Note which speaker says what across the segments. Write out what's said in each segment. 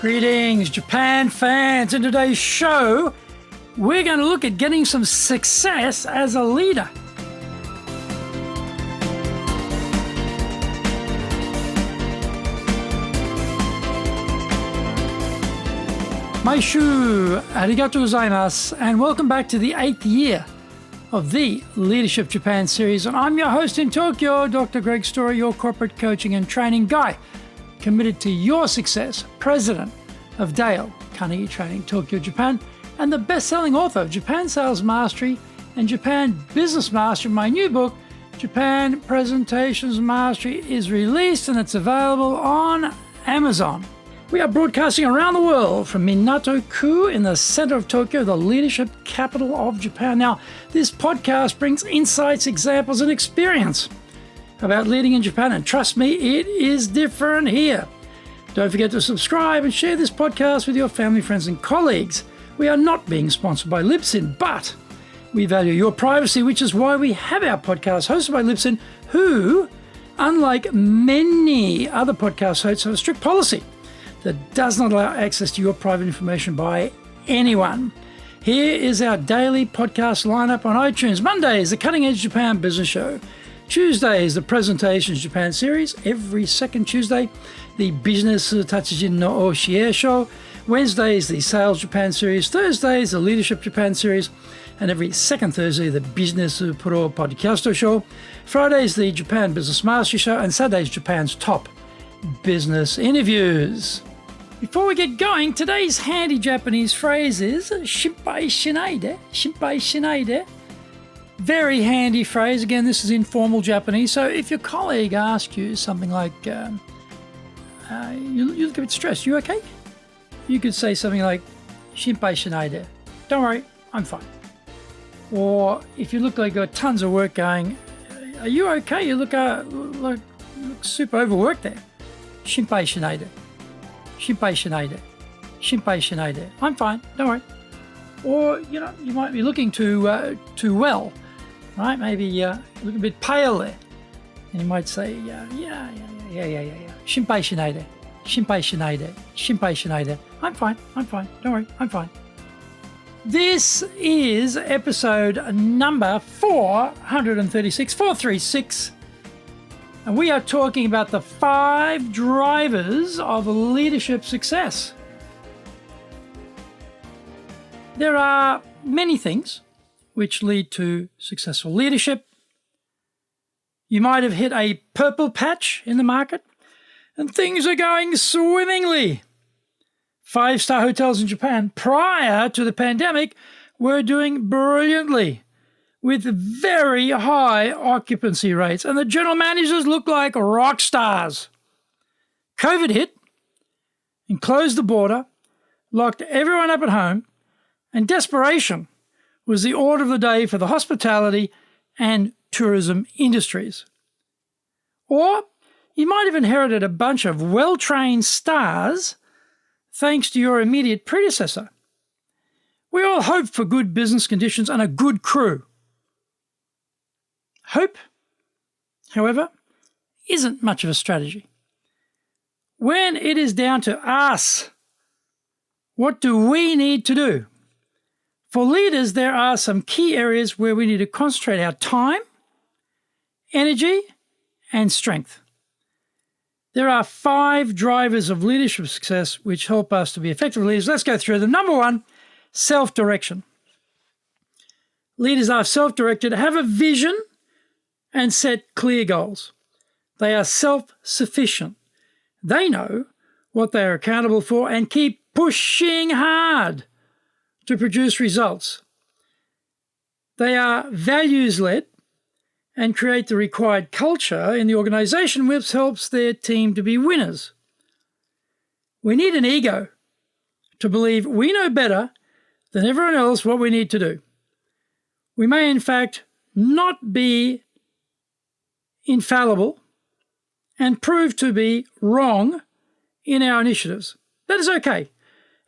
Speaker 1: Greetings, Japan fans. In today's show, we're going to look at getting some success as a leader. Maishu, arigatou gozaimasu, and welcome back to the 8th year of the Leadership Japan series. And I'm your host in Tokyo, Dr. Greg Story, your corporate coaching and training guy, committed to your success, president of Dale Carnegie Training, Tokyo, Japan, and the best-selling author of Japan Sales Mastery and Japan Business Mastery. My new book, Japan Presentations Mastery, is released and it's available on Amazon. We are broadcasting around the world from Minato-ku in the center of Tokyo, the leadership capital of Japan. Now, this podcast brings insights, examples, and experience about leading in Japan, and trust me, it is different here. Don't forget to subscribe and share this podcast with your family, friends, and colleagues. We are not being sponsored by Libsyn, but we value your privacy, which is why we have our podcast hosted by Libsyn, who, unlike many other podcast hosts, have a strict policy that does not allow access to your private information by anyone. Here is our daily podcast lineup on iTunes. Mondays, the Cutting Edge Japan Business Show. Tuesdays, the Presentations Japan series. Every second Tuesday, the Business Tatsujin no Oshie Show. Wednesdays, the Sales Japan series. Thursdays, the Leadership Japan series. And every second Thursday, the Business Pro Podcast Show. Fridays, the Japan Business Mastery Show. And Saturdays, Japan's top business interviews. Before we get going, today's handy Japanese phrase is "shippai shinaide." Shippai shinaide. Very handy phrase. Again, this is informal Japanese. So if your colleague asks you something like, you look a bit stressed, you okay? You could say something like, "shippai shinaide." Don't worry, I'm fine. Or if you look like you've got tons of work going, are you okay? You look super overworked there. "Shippai shinaide. Shippai shinaide. Shippai shinaide." I'm fine, don't worry. Or, you might be looking too well, right? Maybe you look a bit pale there. And you might say, yeah. "Shippai shinaide. Shippai shinaide. Shippai shinaide." I'm fine, don't worry, I'm fine. This is episode number 436, and we are talking about the 5 drivers of leadership success. There are many things which lead to successful leadership. You might have hit a purple patch in the market and things are going swimmingly. 5-star hotels in Japan prior to the pandemic were doing brilliantly with very high occupancy rates, and the general managers looked like rock stars. COVID hit and closed the border, locked everyone up at home, and desperation was the order of the day for the hospitality and tourism industries. Or you might have inherited a bunch of well-trained stars thanks to your immediate predecessor. We all hope for good business conditions and a good crew. Hope, however, isn't much of a strategy. When it is down to us, what do we need to do? For leaders, there are some key areas where we need to concentrate our time, energy, and strength. There are 5 drivers of leadership success which help us to be effective leaders. Let's go through them. Number 1, self-direction. Leaders are self-directed, have a vision, and set clear goals. They are self-sufficient. They know what they are accountable for and keep pushing hard to produce results. They are values-led and create the required culture in the organization which helps their team to be winners. We need an ego to believe we know better than everyone else what we need to do. We may, in fact, not be infallible and prove to be wrong in our initiatives. That is okay,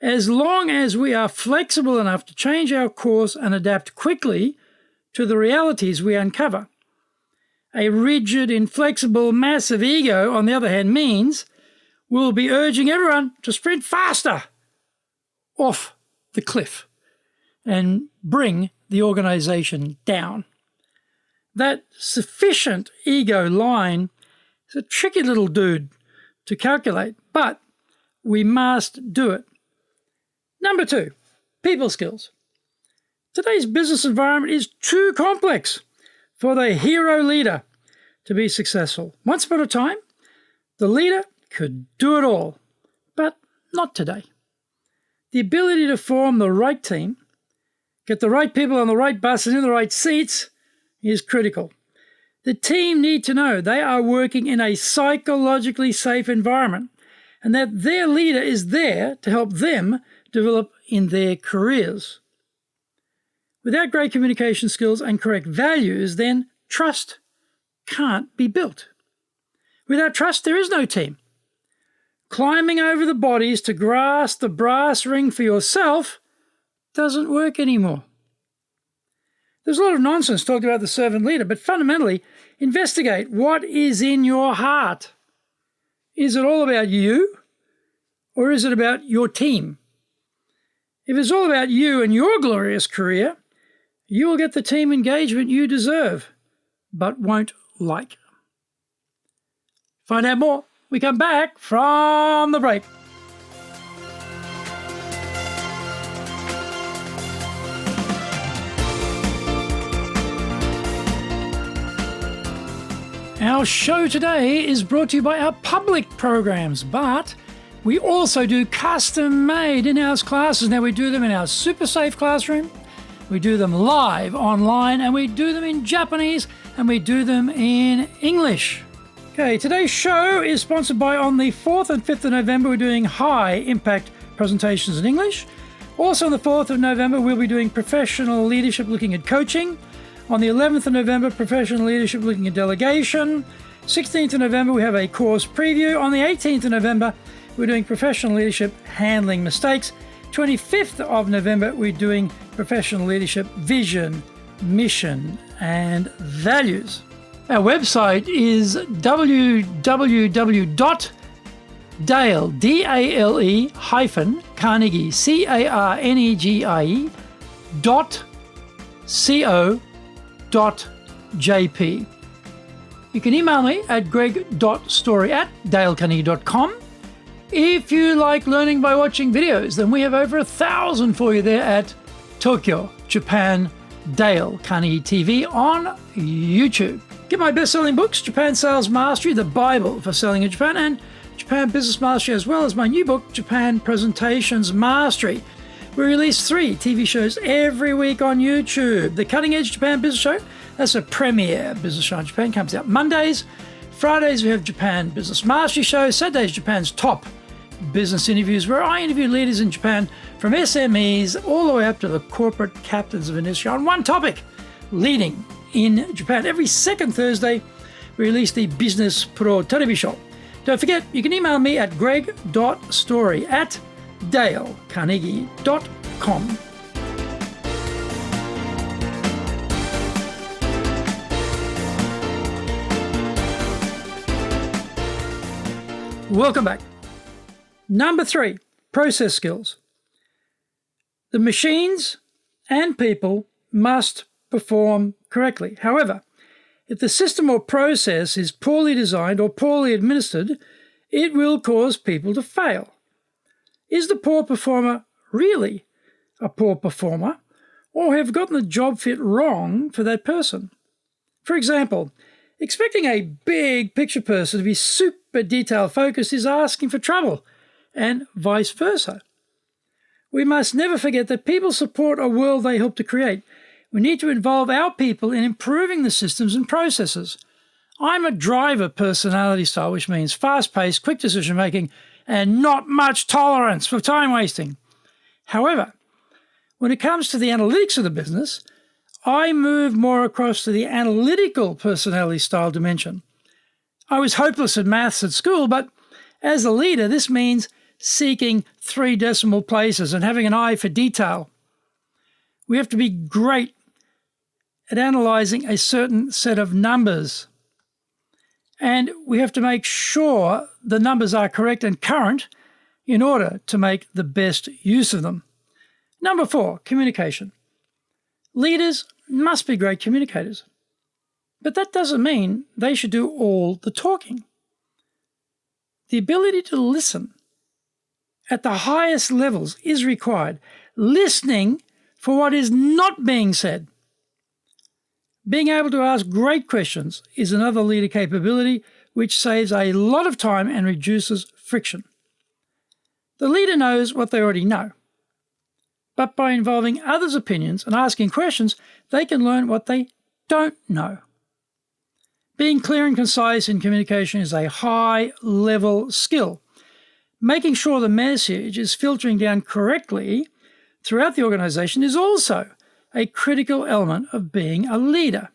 Speaker 1: as long as we are flexible enough to change our course and adapt quickly to the realities we uncover. A rigid, inflexible, massive ego, on the other hand, means will be urging everyone to sprint faster off the cliff and bring the organization down. That sufficient ego line is a tricky little dude to calculate, but we must do it. Number 2, people skills. Today's business environment is too complex for the hero leader to be successful. Once upon a time, the leader could do it all, but not today. The ability to form the right team, get the right people on the right buses in the right seats is critical. The team need to know they are working in a psychologically safe environment and that their leader is there to help them develop in their careers. Without great communication skills and correct values, then trust can't be built. Without trust, there is no team. Climbing over the bodies to grasp the brass ring for yourself doesn't work anymore. There's a lot of nonsense talked about the servant leader, but fundamentally, investigate what is in your heart. Is it all about you, or is it about your team? If it's all about you and your glorious career, you will get the team engagement you deserve, but won't like. Find out more. We come back from the break. Our show today is brought to you by our public programs, but we also do custom-made in-house classes. Now, we do them in our super safe classroom, we do them live online, and we do them in Japanese, and we do them in English. Okay, today's show is sponsored by, on the 4th and 5th of November, we're doing high-impact presentations in English. Also on the 4th of November, we'll be doing professional leadership looking at coaching. On the 11th of November, professional leadership looking at delegation. 16th of November, we have a course preview. On the 18th of November, we're doing professional leadership handling mistakes. 25th of November, we're doing professional leadership vision, mission, and values. Our website is www.dale, D-A-L-E hyphen Carnegie, C-A-R-N-E-G-I-E .co.jp. You can email me at greg.story@dalecarnegie.com. If you like learning by watching videos, then we have over 1,000 for you there at Tokyo, Japan, Dale Carnegie TV on YouTube. Get my best-selling books, Japan Sales Mastery, the Bible for selling in Japan, and Japan Business Mastery, as well as my new book, Japan Presentations Mastery. We release 3 TV shows every week on YouTube. The Cutting Edge Japan Business Show, that's a premier business show in Japan, comes out Mondays. Fridays, we have Japan Business Mastery Show. Saturdays, Japan's top business interviews, where I interview leaders in Japan from SMEs all the way up to the corporate captains of industry on one topic, leading in Japan. Every second Thursday, we release the Business Pro Television Show. Don't forget, you can email me at greg.story@dalecarnegie.com. Welcome back. Number 3, process skills. The machines and people must perform correctly. However, if the system or process is poorly designed or poorly administered, it will cause people to fail. Is the poor performer really a poor performer, or have gotten the job fit wrong for that person? For example, expecting a big picture person to be super detail focused is asking for trouble, and vice versa. We must never forget that people support a world they help to create. We need to involve our people in improving the systems and processes. I'm a driver personality style, which means fast-paced, quick decision-making, and not much tolerance for time wasting. However, when it comes to the analytics of the business, I move more across to the analytical personality style dimension. I was hopeless at maths at school, but as a leader, this means seeking 3 decimal places and having an eye for detail. We have to be great at analyzing a certain set of numbers. And we have to make sure the numbers are correct and current in order to make the best use of them. Number 4, communication. Leaders must be great communicators. But that doesn't mean they should do all the talking. The ability to listen at the highest levels is required. Listening for what is not being said. Being able to ask great questions is another leader capability which saves a lot of time and reduces friction. The leader knows what they already know. But by involving others' opinions and asking questions, they can learn what they don't know. Being clear and concise in communication is a high-level skill. Making sure the message is filtering down correctly throughout the organization is also a critical element of being a leader.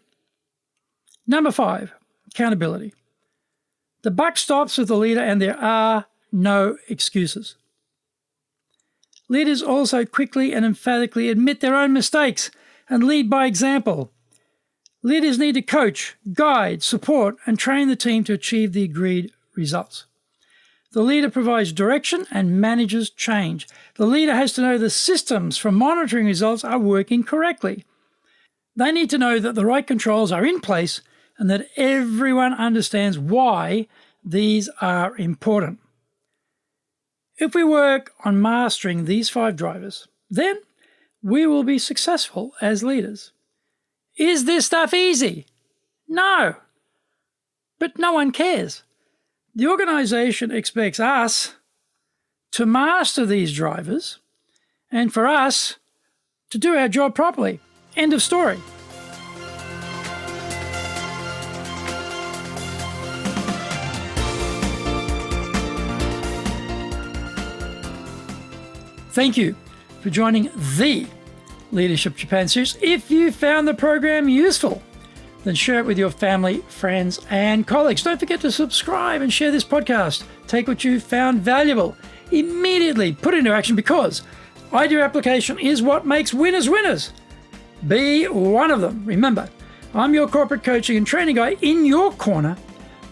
Speaker 1: Number 5, accountability. The buck stops with the leader and there are no excuses. Leaders also quickly and emphatically admit their own mistakes and lead by example. Leaders need to coach, guide, support, and train the team to achieve the agreed results. The leader provides direction and manages change. The leader has to know the systems for monitoring results are working correctly. They need to know that the right controls are in place and that everyone understands why these are important. If we work on mastering these 5 drivers, then we will be successful as leaders. Is this stuff easy? No. But no one cares. The organization expects us to master these drivers and for us to do our job properly. End of story. Thank you for joining the Leadership Japan series. If you found the program useful, then share it with your family, friends, and colleagues. Don't forget to subscribe and share this podcast. Take what you found valuable, immediately put into action because idea application is what makes winners winners. Be one of them. Remember, I'm your corporate coaching and training guy in your corner,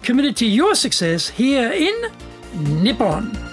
Speaker 1: committed to your success here in Nippon.